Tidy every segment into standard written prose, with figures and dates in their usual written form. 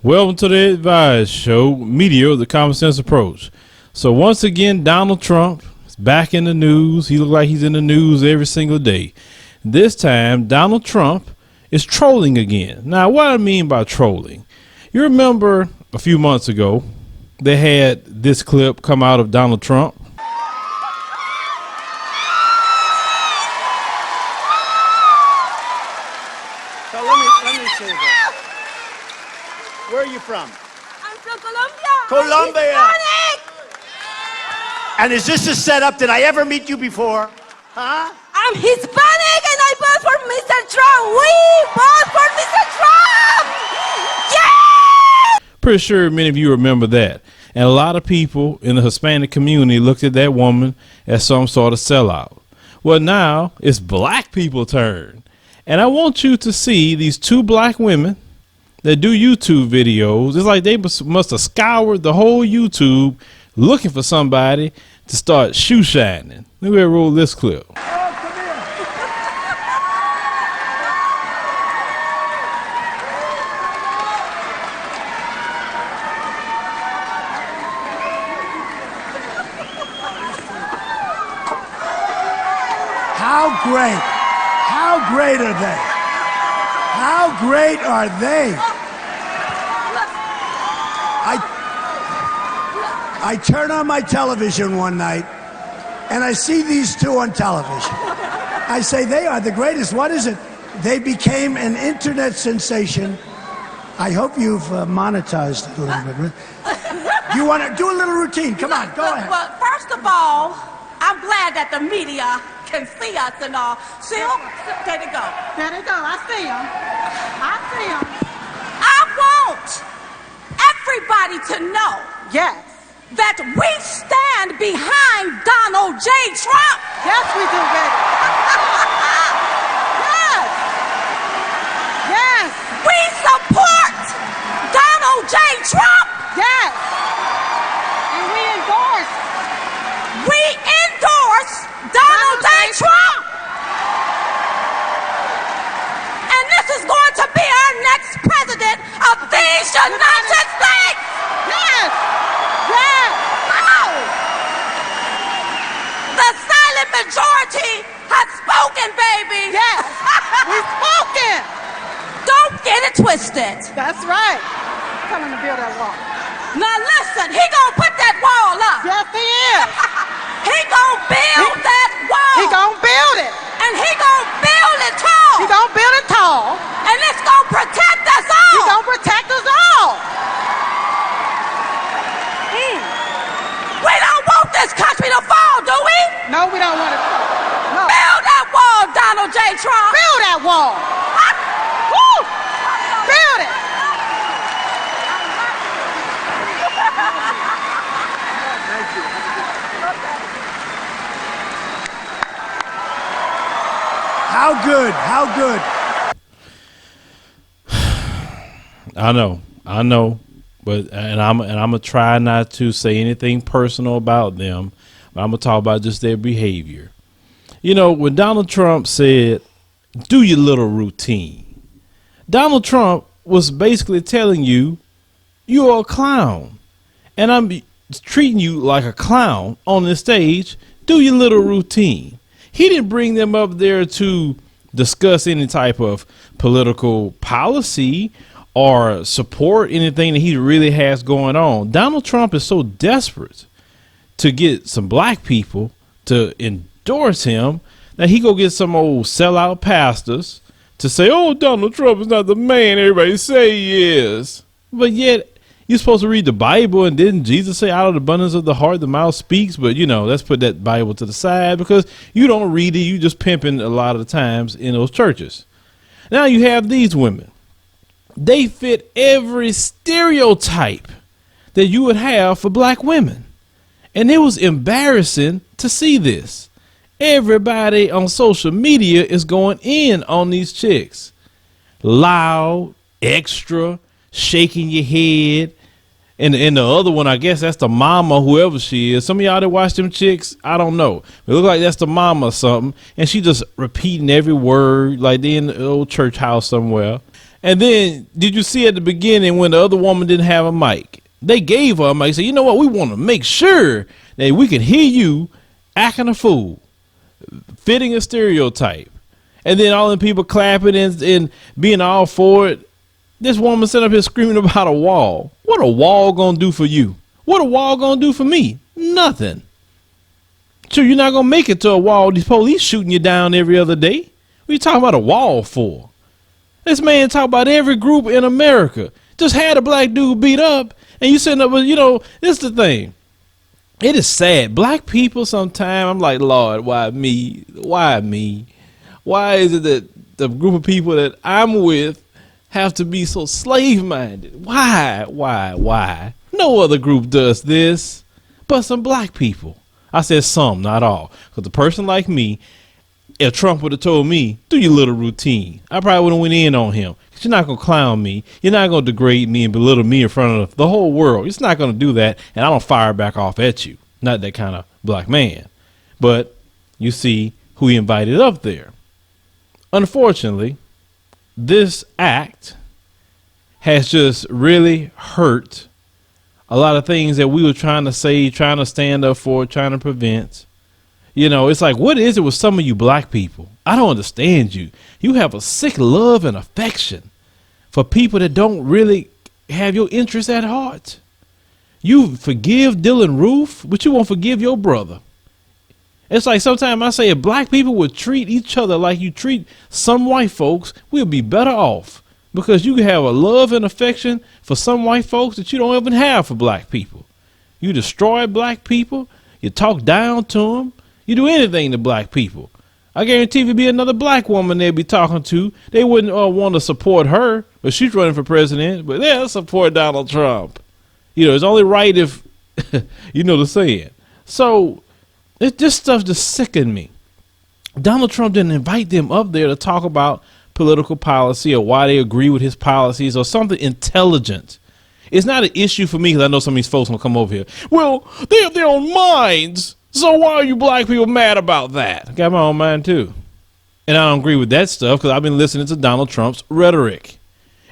Welcome to the Advice Show, media, the common sense approach. So once again, Donald Trump is back in the news. He looks like he's in the news every single day. This time, Donald Trump is trolling again. Now, what I mean by trolling, you remember a few months ago, they had this clip come out of Donald Trump. So let me say this. Where are you from? I'm from Colombia. Colombia. I'm Hispanic. And is this a setup? Did I ever meet you before? Huh? I'm Hispanic and I vote for Mr. Trump. We vote for Mr. Trump. Yeah! Pretty sure many of you remember that. And a lot of people in the Hispanic community looked at that woman as some sort of sellout. Well, now it's black people's turn. And I want you to see these two black women that do YouTube videos. It's like they must have scoured the whole YouTube looking for somebody to start shoe shining. Let me roll this clip. How great are they? How great are they? I turn on my television one night and I see these two on television. I say, they are the greatest. What is it? They became an internet sensation. I hope you've monetized it a little bit. Do you want to do a little routine? Come on, go ahead. Well, first of all, I'm glad that the media can see us and all. See them? There they go. There they go. I see them. I want everybody to know. Yes. That we stand behind Donald J. Trump. Yes, we do, baby. Yes. Yes. We support Donald J. Trump. Yes. And we endorse Donald J. Trump. And this is going to be our next president of these United States. Yes. Yes. Oh. The silent majority has spoken, baby. Yes. We've spoken. Don't get it twisted. That's right. Tell him to build that wall. Now listen, he gonna put that wall up. Yes, he is. He gonna build that wall. He gonna build it. And he gonna build it tall. He gonna build it tall. And it's gonna protect us all. He gonna protect us all. We don't want this country to fall, do we? No, we don't want it. No. Build that wall, Donald J. Trump. Build that wall. Woo! Build it. How good? How good? I know, but I'm gonna try not to say anything personal about them, but I'm gonna talk about just their behavior. You know, when Donald Trump said, "Do your little routine," Donald Trump was basically telling you, "You're a clown, and I'm treating you like a clown on the stage. Do your little routine." He didn't bring them up there to discuss any type of political policy or support anything that he really has going on. Donald Trump is so desperate to get some black people to endorse him that he go get some old sellout pastors to say, "Oh, Donald Trump is not the man everybody say he is." But yet you're supposed to read the Bible, and didn't Jesus say, "Out of the abundance of the heart the mouth speaks"? But let's put that Bible to the side because you don't read it. You just pimping a lot of the times in those churches. Now you have these women. They fit every stereotype that you would have for black women. And it was embarrassing to see this. Everybody on social media is going in on these chicks. Loud, extra, shaking your head. And the other one, I guess that's the mama, whoever she is. Some of y'all that watch them chicks, I don't know. It look like that's the mama or something. And she just repeating every word like they in the old church house somewhere. And then did you see at the beginning when the other woman didn't have a mic? They gave her a mic. Said, you know what? We want to make sure that we can hear you acting a fool, fitting a stereotype. And then all the people clapping and being all for it. This woman sat up here screaming about a wall. What a wall gonna do for you? What a wall gonna do for me? Nothing. So you're not gonna make it to a wall. These police shooting you down every other day. What are you talking about a wall for? This man talk about every group in America. Just had a black dude beat up, and you sitting up with, this is the thing. It is sad. Black people sometimes, I'm like, Lord, why me? Why me? Why is it that the group of people that I'm with have to be so slave-minded? Why? No other group does this but some black people. I said some, not all. Because a person like me, if Trump would have told me, do your little routine, I probably would have went in on him. You're not going to clown me. You're not going to degrade me and belittle me in front of the whole world. You're not going to do that, and I don't fire back off at you. Not that kind of black man. But you see who he invited up there. Unfortunately, this act has just really hurt a lot of things that we were trying to say, trying to stand up for, trying to prevent. It's like, what is it with some of you black people? I don't understand you. You have a sick love and affection for people that don't really have your interests at heart. You forgive Dylan Roof, but you won't forgive your brother. It's like sometimes I say if black people would treat each other like you treat some white folks, we'll be better off. Because you have a love and affection for some white folks that you don't even have for black people. You destroy black people. You talk down to them. You do anything to black people. I guarantee if it'd be another black woman they'd be talking to, they wouldn't want to support her, but she's running for president. But they'll support Donald Trump. It's only right if, the saying. So this stuff just sickened me. Donald Trump didn't invite them up there to talk about political policy or why they agree with his policies or something intelligent. It's not an issue for me because I know some of these folks will come over here. Well, they have their own minds. So why are you black people mad about that? I got my own mind too. And I don't agree with that stuff because I've been listening to Donald Trump's rhetoric.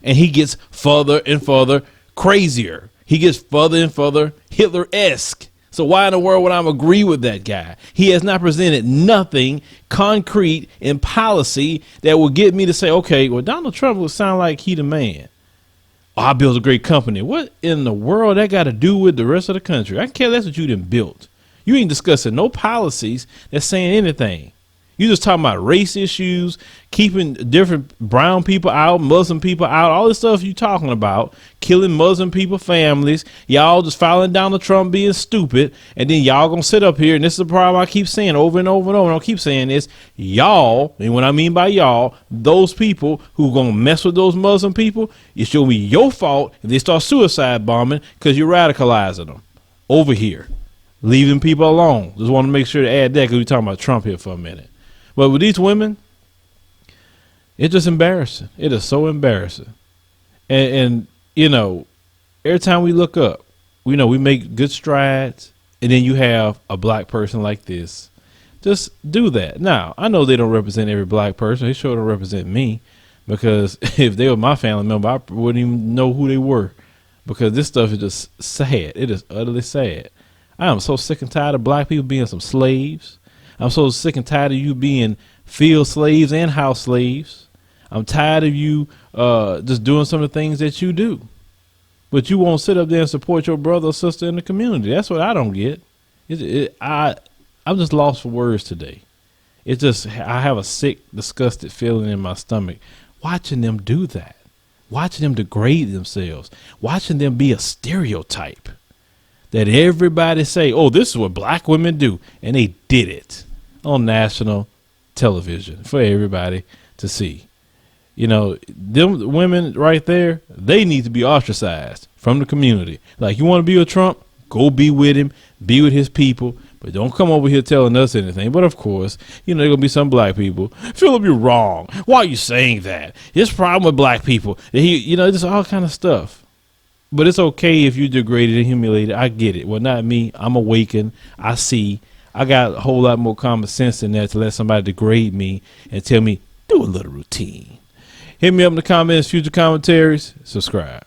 And he gets further and further crazier. He gets further and further Hitler-esque. So why in the world would I agree with that guy? He has not presented nothing concrete in policy that will get me to say, okay, well, Donald Trump would sound like he the man. Oh, I built a great company. What in the world that got to do with the rest of the country? I care that's what you done built. You ain't discussing no policies that's saying anything. You just talking about race issues, keeping different brown people out, Muslim people out, all this stuff you talking about, killing Muslim people, families. Y'all just following Donald Trump being stupid. And then y'all gonna sit up here. And this is the problem I keep saying over and over and over. And I'll keep saying this. Y'all, and what I mean by y'all, those people who gonna mess with those Muslim people, it should be your fault if they start suicide bombing because you're radicalizing them over here. Leaving people alone. Just want to make sure to add that because we're talking about Trump here for a minute. But with these women, it's just embarrassing. It is so embarrassing. And every time we look up, we make good strides. And then you have a black person like this. Just do that. Now, I know they don't represent every black person. They sure don't represent me. Because if they were my family member, I wouldn't even know who they were. Because this stuff is just sad. It is utterly sad. I am so sick and tired of black people being some slaves. I'm so sick and tired of you being field slaves and house slaves. I'm tired of you just doing some of the things that you do. But you won't sit up there and support your brother or sister in the community. That's what I don't get. I'm just lost for words today. It's just I have a sick, disgusted feeling in my stomach watching them do that. Watching them degrade themselves. Watching them be a stereotype. That everybody say, oh, this is what black women do. And they did it on national television for everybody to see. Them women right there, they need to be ostracized from the community. Like, you want to be with Trump? Go be with him, be with his people. But don't come over here telling us anything. But, of course, there going to be some black people. Philip, you're wrong. Why are you saying that? There's a problem with black people. Just all kind of stuff. But it's okay if you degraded and humiliated. I get it. Well, not me. I'm awakened. I see. I got a whole lot more common sense than that to let somebody degrade me and tell me, do a little routine. Hit me up in the comments, future commentaries, subscribe.